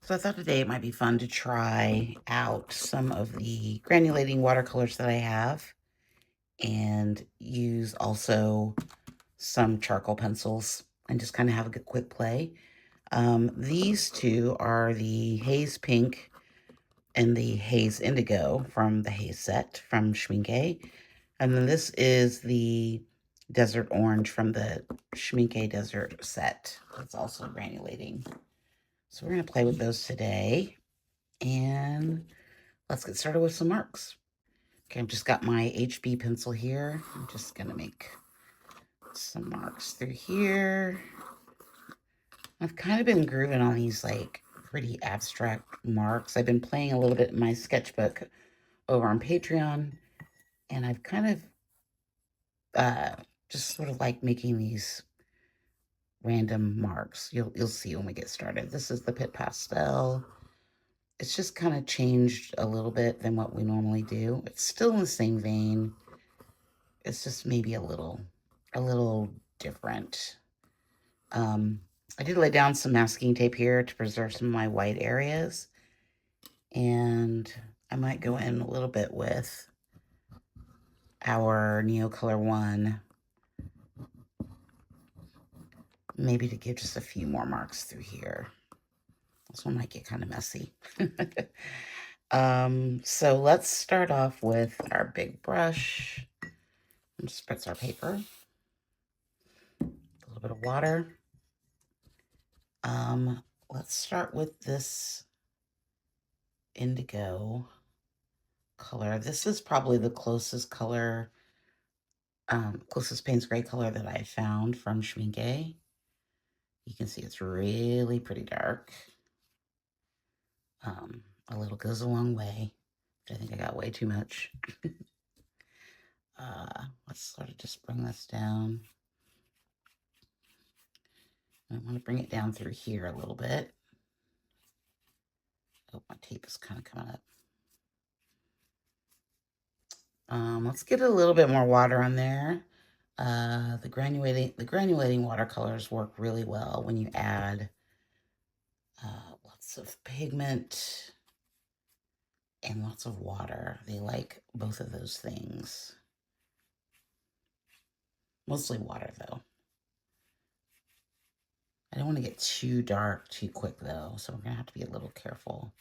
So I thought today it might be fun to try out some of the granulating watercolors that I have and use also some charcoal pencils and just kind of have a good quick play. These two are the Haze Pink and the Haze Indigo from the Haze set from Schmincke. And then this is the Desert Orange from the Schmincke Desert set. It's also granulating. So we're going to play with those today. And let's get started with some marks. Okay, I've just got my HB pencil here. I'm just gonna make some marks through here. I've kind of been grooving on these like pretty abstract marks. I've been playing a little bit in my sketchbook over on Patreon, and I've kind of just sort of like making these random marks. You'll see when we get started. This is the Pit Pastel. It's just kind of changed a little bit than what we normally do. It's still in the same vein. It's just maybe a little different. I did lay down some masking tape here to preserve some of my white areas. And I might go in a little bit with our Neocolor one, maybe to give just a few more marks through here. This one might get kind of messy. So let's start off with our big brush and spritz our paper. A little bit of water. Let's start with this indigo color. This is probably the closest color, closest Payne's Gray color that I found from Schmincke. You can see it's really pretty dark. A little goes a long way. I think I got way too much. Let's sort of just bring this down. I want to bring it down through here a little bit. Oh, my tape is kind of coming up. Let's get a little bit more water on there. The granulating watercolors work really well when you add lots of pigment and lots of water. They like both of those things. Mostly water, though. I don't want to get too dark too quick, though, so we're going to have to be a little careful.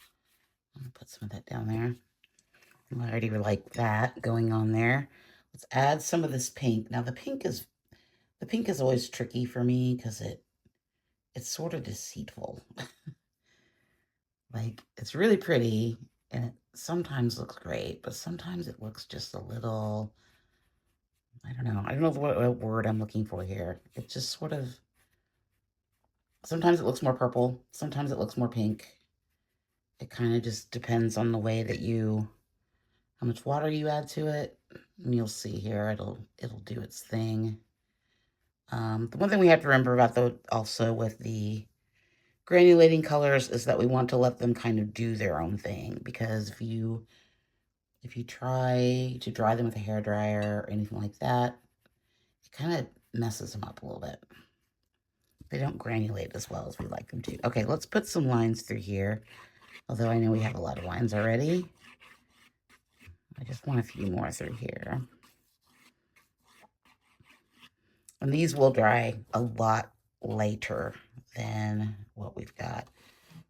I'm going to put some of that down there. I already like that going on there. Let's add some of this pink. Now, the pink is always tricky for me because it's sort of deceitful. Like, it's really pretty, and it sometimes looks great, but sometimes it looks just a little, I don't know what word I'm looking for here. It just sort of, sometimes it looks more purple, sometimes it looks more pink. It kind of just depends on the way that how much water you add to it. And you'll see here, it'll do its thing. The one thing we have to remember about also with the granulating colors is that we want to let them kind of do their own thing, because if you try to dry them with a hairdryer or anything like that, it kind of messes them up a little bit. They don't granulate as well as we like them to. Okay, let's put some lines through here, although I know we have a lot of lines already. I just want a few more through here. And these will dry a lot later than what we've got.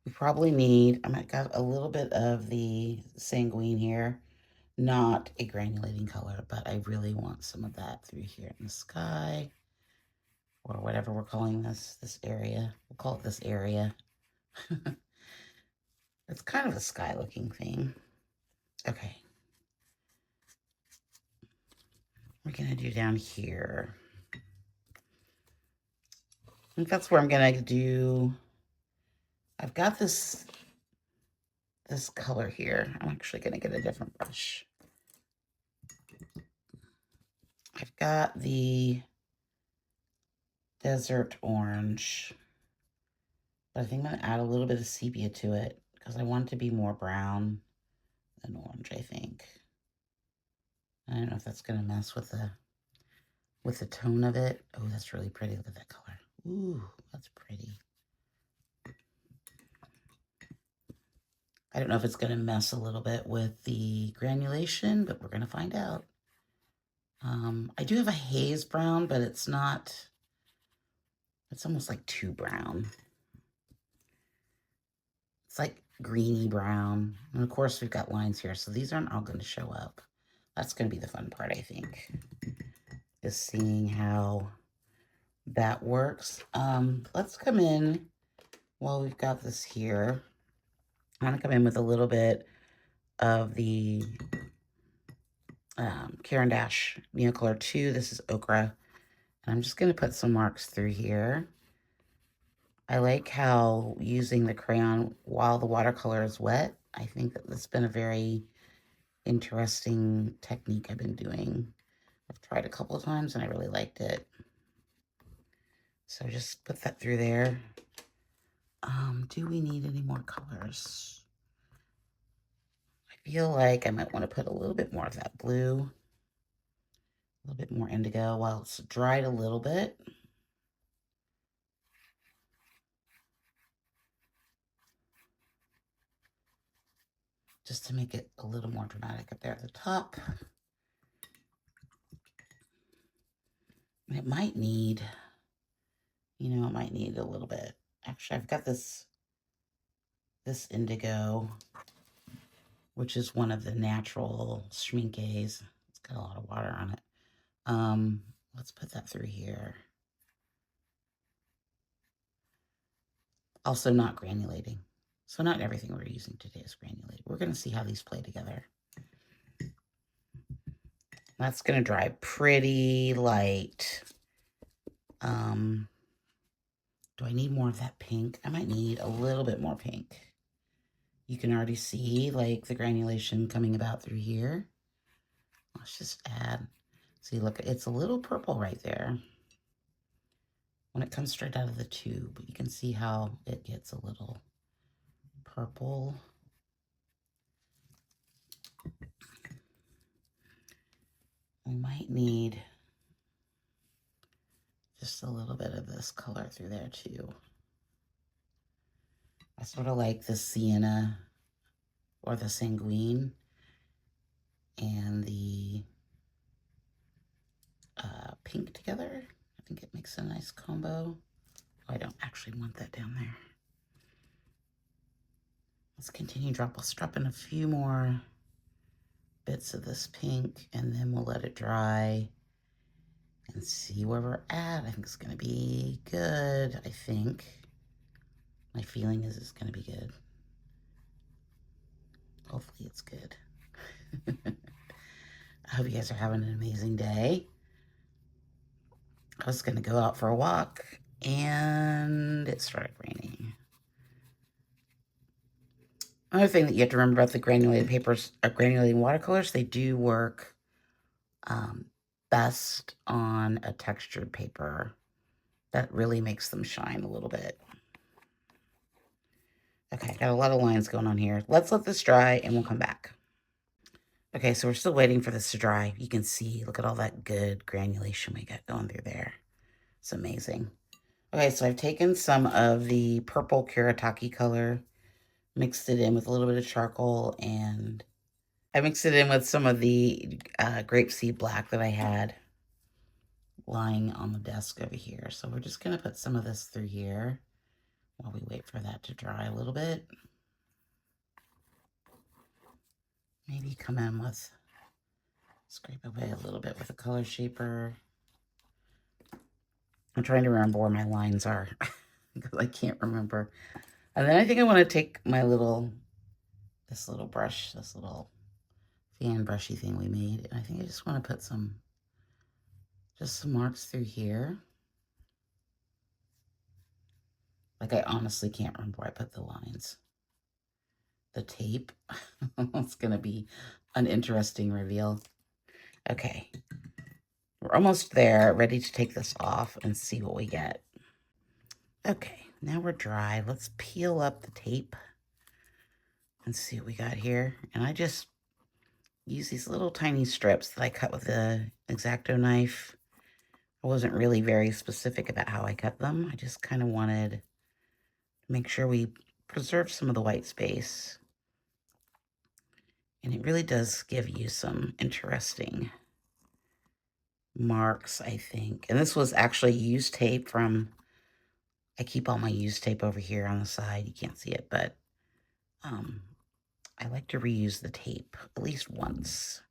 We probably need, I've got a little bit of the sanguine here, not a granulating color, but I really want some of that through here in the sky, or whatever we're calling this area. We'll call it this area. It's kind of a sky looking thing. Okay. We're gonna do down here. I think that's where I'm gonna do, I've got this color here. I'm actually gonna get a different brush. I've got the Desert Orange, but I think I'm gonna add a little bit of sepia to it because I want it to be more brown than orange, I think. I don't know if that's gonna mess with the tone of it. Oh, that's really pretty. Look at that color. Ooh, that's pretty. I don't know if it's going to mess a little bit with the granulation, but we're going to find out. I do have a haze brown, but it's not, it's almost like too brown. It's like greeny brown. And of course we've got lines here, so these aren't all going to show up. That's going to be the fun part, I think, is seeing how that works. Let's come in while we've got this here. I'm going to come in with a little bit of the Caran d'Ache Neocolor 2. This is Ochre. And I'm just going to put some marks through here. I like how using the crayon while the watercolor is wet. I think that that's been a very interesting technique I've been doing. I've tried a couple of times and I really liked it. So just put that through there. Do we need any more colors? I feel like I might want to put a little bit more of that blue, a little bit more indigo while it's dried a little bit. Just to make it a little more dramatic up there at the top. It might need, you know, it might need a little bit. Actually, I've got this indigo, which is one of the natural schminkes. It's got a lot of water on it. Let's put that through here. Also not granulating. So not everything we're using today is granulated. We're going to see how these play together. That's going to dry pretty light. Do I need more of that pink? I might need a little bit more pink. You can already see like the granulation coming about through here. Let's just add. See, look, it's a little purple right there when it comes straight out of the tube. You can see how it gets a little purple. We might need just a little bit of this color through there too. I sort of like the sienna or the sanguine and the pink together. I think it makes a nice combo. Oh, I don't actually want that down there. Let's continue Let's drop in a few more bits of this pink and then we'll let it dry and see where we're at. I think it's gonna be good, I think. My feeling is it's gonna be good. Hopefully it's good. I hope you guys are having an amazing day. I was gonna go out for a walk and it started raining. Another thing that you have to remember about the granulated papers, granulating watercolors, they do work best on a textured paper. That really makes them shine a little bit. Okay, got a lot of lines going on here. Let's let this dry and we'll come back. Okay, so we're still waiting for this to dry. You can see, look at all that good granulation we got going through there. It's amazing. Okay, so I've taken some of the purple Kuretake color, mixed it in with a little bit of charcoal, and I mixed it in with some of the grapeseed black that I had lying on the desk over here. So we're just going to put some of this through here while we wait for that to dry a little bit. Maybe come in with, scrape away a little bit with a color shaper. I'm trying to remember where my lines are because I can't remember. And then I think I want to take my this little brush, this little fan brushy thing we made. And I think I just want to put just some marks through here. Like I honestly can't remember where I put the lines. The tape. It's going to be an interesting reveal. Okay. We're almost there, ready to take this off and see what we get. Okay, now we're dry. Let's peel up the tape and see what we got here. And I just use these little tiny strips that I cut with the X-Acto knife. I wasn't really very specific about how I cut them. I just kind of wanted to make sure we preserve some of the white space. And it really does give you some interesting marks, I think. And this was actually used tape from, I keep all my used tape over here on the side. You can't see it, but I like to reuse the tape at least once.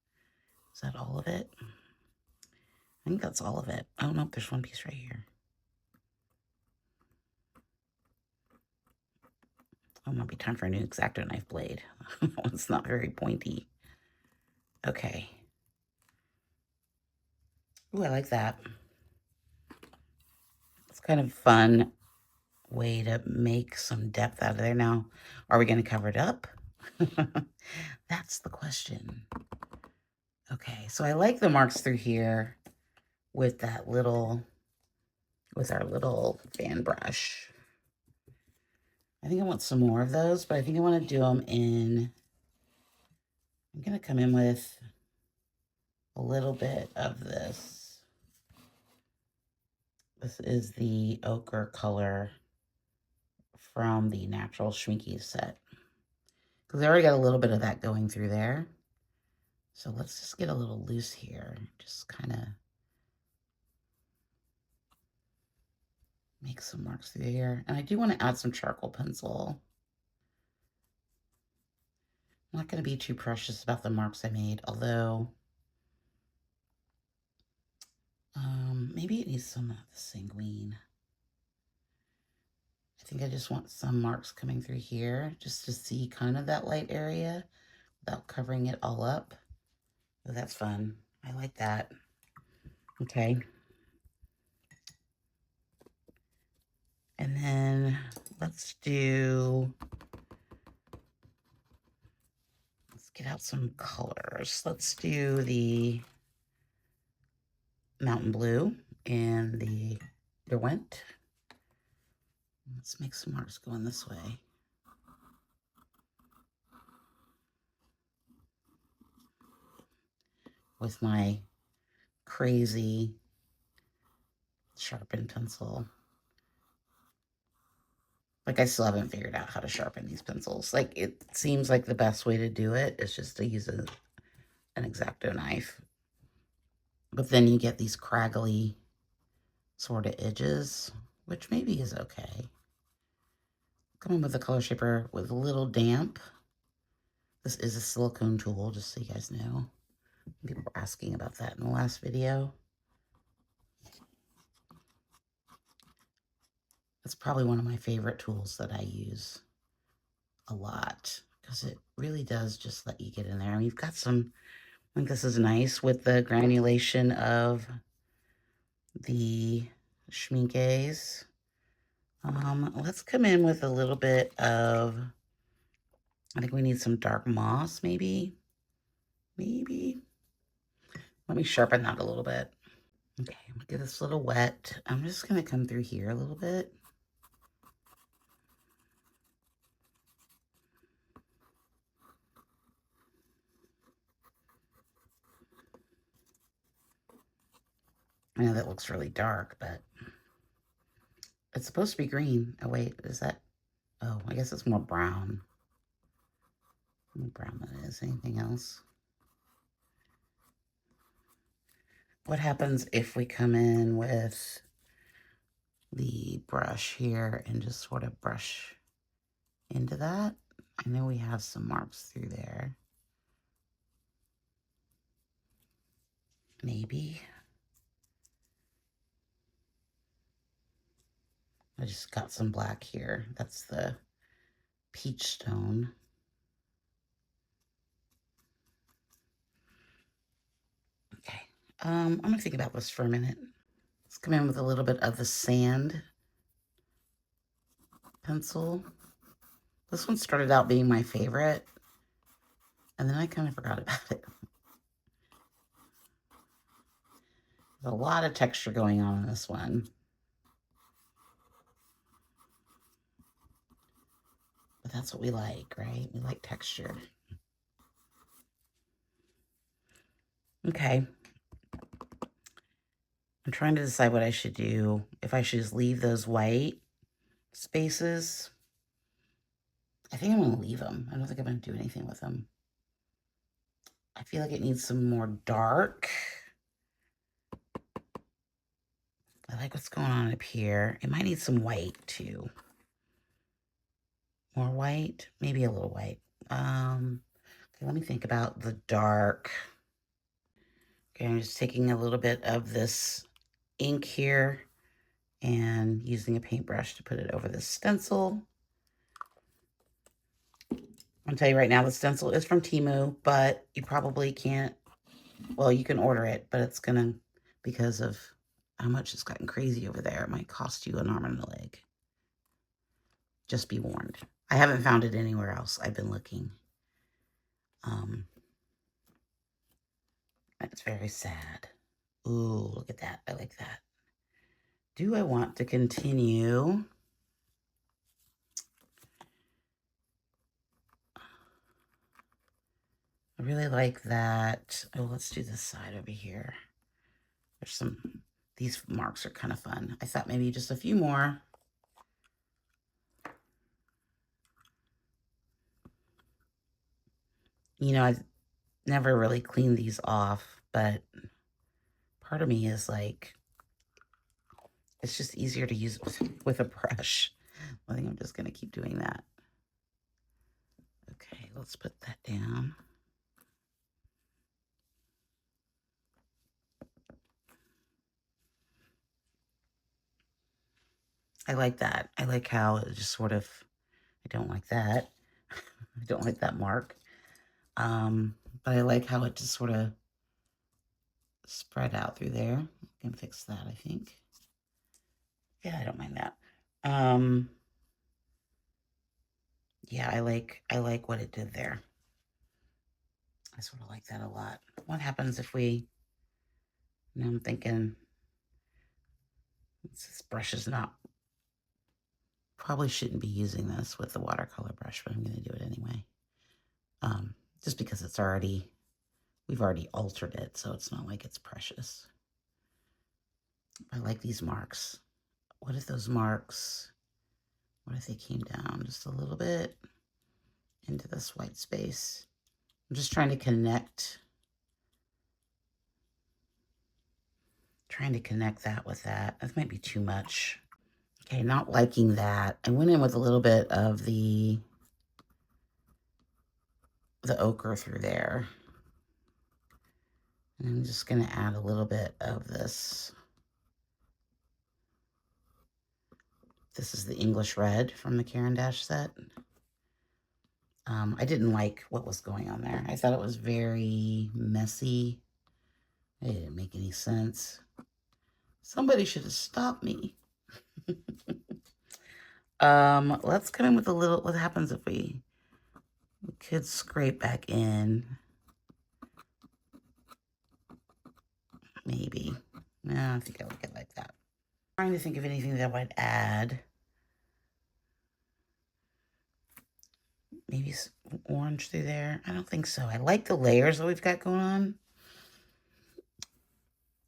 Is that all of it? I think that's all of it. Oh, no, there's one piece right here. Oh, might be time for a new X-Acto knife blade. It's not very pointy. Okay. Ooh, I like that. It's kind of fun way to make some depth out of there. Now, are we going to cover it up? That's the question. Okay, so I like the marks through here with that little, with our little fan brush. I think I want some more of those, but I think I want to do them in, I'm going to come in with a little bit of this. This is the ochre color from the Natural Schminkies set. Because I already got a little bit of that going through there. So let's just get a little loose here. Just kind of make some marks through here. And I do want to add some charcoal pencil. I'm not going to be too precious about the marks I made, although maybe it needs some of the sanguine. I think I just want some marks coming through here just to see kind of that light area without covering it all up. Oh, that's fun. I like that. Okay. And then let's get out some colors. Let's do the Mountain Blue and the Derwent. Let's make some marks going this way. With my crazy sharpen pencil. Like, I still haven't figured out how to sharpen these pencils. Like, it seems like the best way to do it is just to use an X-Acto knife. But then you get these craggly sort of edges, which maybe is okay. Come in with a color shaper with a little damp. This is a silicone tool, just so you guys know. People were asking about that in the last video. It's probably one of my favorite tools that I use a lot because it really does just let you get in there. And you've got some, I think this is nice with the granulation of the schminkes. Let's come in with a little bit of, I think we need some dark moss, maybe. Let me sharpen that a little bit. Okay, I'm gonna get this a little wet. I'm just gonna come through here a little bit. I know that looks really dark, but it's supposed to be green. Oh, wait, is that? Oh, I guess it's more brown. More brown than it is anything else. What happens if we come in with the brush here and just sort of brush into that? I know we have some marks through there. Maybe. I just got some black here. That's the peach stone. Okay. I'm gonna think about this for a minute. Let's come in with a little bit of the sand pencil. This one started out being my favorite, and then I kind of forgot about it. There's a lot of texture going on in this one. But that's what we like, right? We like texture. Okay. I'm trying to decide what I should do. If I should just leave those white spaces. I think I'm going to leave them. I don't think I'm going to do anything with them. I feel like it needs some more dark. I like what's going on up here. It might need some white too. More white, maybe a little white. Okay, let me think about the dark. Okay, I'm just taking a little bit of this ink here and using a paintbrush to put it over the stencil. I'll tell you right now, the stencil is from Temu, but you probably can't, well, you can order it, but it's gonna, because of how much it's gotten crazy over there, it might cost you an arm and a leg. Just be warned. I haven't found it anywhere else. I've been looking. That's very sad. Ooh, look at that. I like that. Do I want to continue? I really like that. Oh, let's do this side over here. There's some, these marks are kind of fun. I thought maybe just a few more. You know, I've never really cleaned these off, but part of me is like, it's just easier to use with a brush. I think I'm just going to keep doing that. Okay, let's put that down. I like that. I like how it just sort of, I don't like that. I don't like that mark. But I like how it just sort of spread out through there. I can fix that, I think. Yeah, I don't mind that. Yeah, I like what it did there. I sort of like that a lot. What happens if we, you know, I'm thinking this brush is not, probably shouldn't be using this with the watercolor brush, but I'm going to do it anyway. Just because it's already, we've already altered it, so it's not like it's precious. I like these marks. What if those marks, what if they came down just a little bit into this white space? I'm just trying to connect that with that. That might be too much. Okay, not liking that. I went in with a little bit of the ochre through there. And I'm just going to add a little bit of this. This is the English Red from the Caran d'Ache set. I didn't like what was going on there. I thought it was very messy. It didn't make any sense. Somebody should have stopped me. Let's come in with a little, what happens if we could scrape back in? Maybe. No, I think I like it like that. I'm trying to think of anything that I would add. Maybe some orange through there. I don't think so. I like the layers that we've got going on.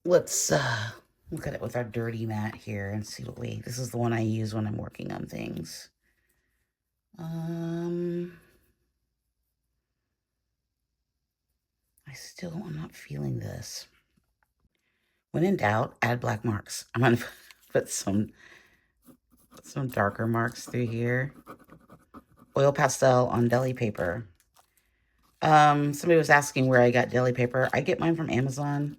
Let's look at it with our dirty mat here and see what we, this is the one I use when I'm working on things. I'm not feeling this. When in doubt, add black marks. I'm gonna put some darker marks through here. Oil pastel on deli paper. Somebody was asking where I got deli paper. I get mine from Amazon.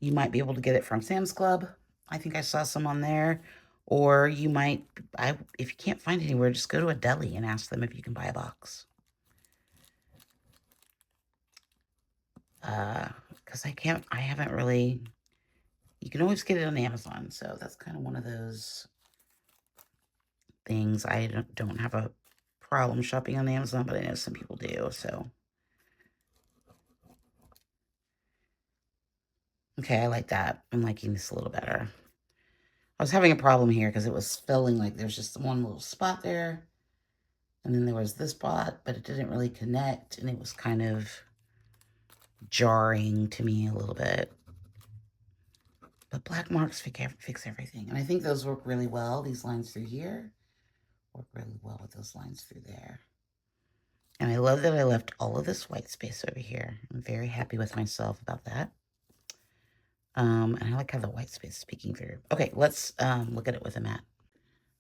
You might be able to get it from Sam's Club. I think I saw some on there. Or you might, if you can't find it anywhere, just go to a deli and ask them if you can buy a box. Because I haven't really, you can always get it on Amazon. So that's kind of one of those things. I don't have a problem shopping on Amazon, but I know some people do, so. Okay, I like that. I'm liking this a little better. I was having a problem here because it was filling, like there's just one little spot there. And then there was this spot, but it didn't really connect. And it was kind of jarring to me a little bit. But black marks fix everything. And I think those work really well. These lines through here work really well with those lines through there. And I love that I left all of this white space over here. I'm very happy with myself about that. And I like how the white space is peeking through. Okay, let's look at it with a matte.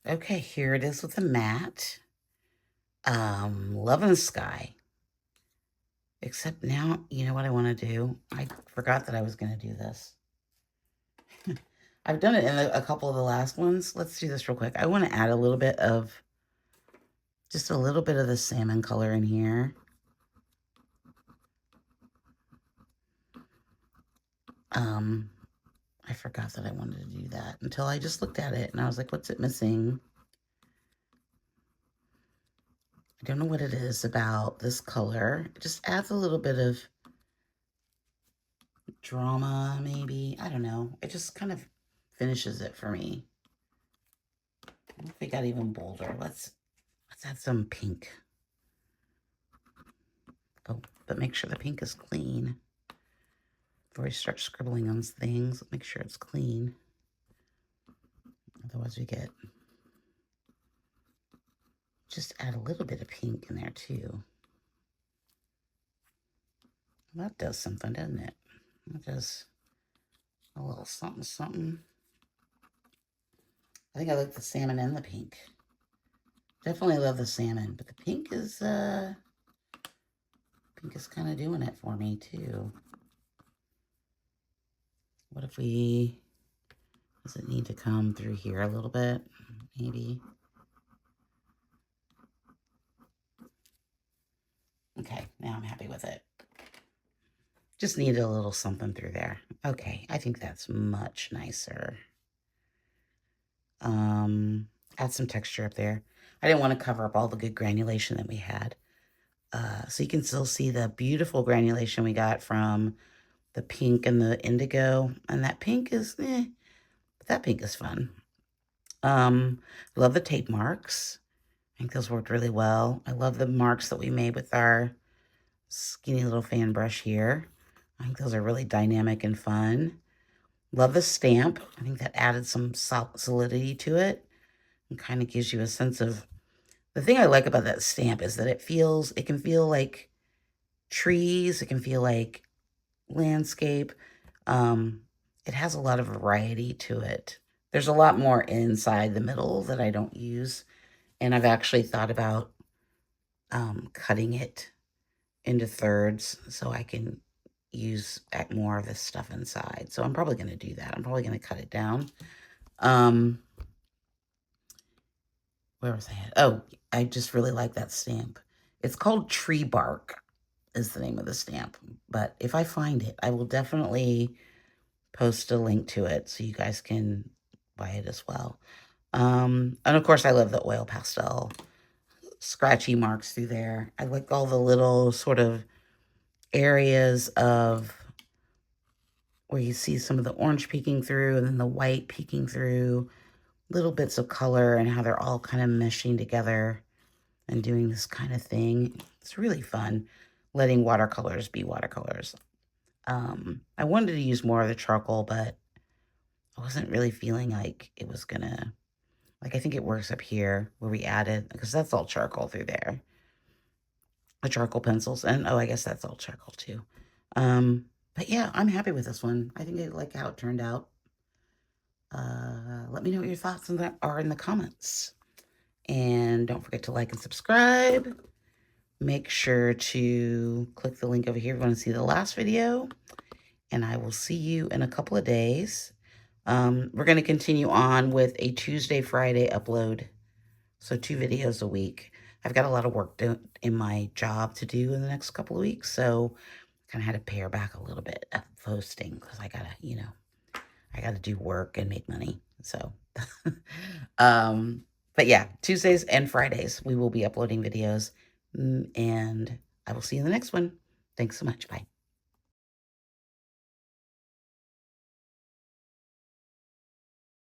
Okay, here it is with a matte. Loving the sky. Except now, you know what I want to do? I forgot that I was going to do this. I've done it in a couple of the last ones. Let's do this real quick. I want to add a little bit of, just a little bit of the salmon color in here. I forgot that I wanted to do that until I just looked at it and I was like, what's it missing? I don't know what it is about this color. It just adds a little bit of drama, maybe. I don't know. It just kind of finishes it for me. What if we got even bolder? Let's add some pink. Oh, but make sure the pink is clean. Before we start scribbling on things, make sure it's clean. Otherwise we get, just add a little bit of pink in there too. That does something, doesn't it? That does a little something, something. I think I like the salmon and the pink. Definitely love the salmon, but the pink is kind of doing it for me too. What if we, does it need to come through here a little bit? Maybe. Okay, now I'm happy with it. Just needed a little something through there. Okay, I think that's much nicer. Add some texture up there. I didn't want to cover up all the good granulation that we had. So you can still see the beautiful granulation we got from the pink and the indigo. And that pink is, but that pink is fun. Love the tape marks. I think those worked really well. I love the marks that we made with our skinny little fan brush here. I think those are really dynamic and fun. Love the stamp. I think that added some solidity to it and kind of gives you a sense of, the thing I like about that stamp is that it can feel like trees. It can feel like landscape. It has a lot of variety to it. There's a lot more inside the middle that I don't use. And I've actually thought about cutting it into thirds so I can use more of this stuff inside. So I'm probably going to do that. I'm probably going to cut it down. Where was I at? Oh, I just really like that stamp. It's called Tree Bark is the name of the stamp. But if I find it, I will definitely post a link to it so you guys can buy it as well. And of course, I love the oil pastel scratchy marks through there. I like all the little sort of areas of where you see some of the orange peeking through and then the white peeking through, little bits of color and how they're all kind of meshing together and doing this kind of thing. It's really fun letting watercolors be watercolors. I wanted to use more of the charcoal, but I wasn't really feeling like it was gonna, like, I think it works up here where we added, because that's all charcoal through there. The charcoal pencils, and oh, I guess that's all charcoal too. But yeah, I'm happy with this one. I think I like how it turned out. Let me know what your thoughts on that are in the comments. And don't forget to like and subscribe. Make sure to click the link over here if you want to see the last video. And I will see you in a couple of days. We're going to continue on with a Tuesday, Friday upload. So 2 videos a week. I've got a lot of work in my job to do in the next couple of weeks. So kind of had to pare back a little bit of posting because I got to, I got to do work and make money. So, but yeah, Tuesdays and Fridays, we will be uploading videos, and I will see you in the next one. Thanks so much. Bye.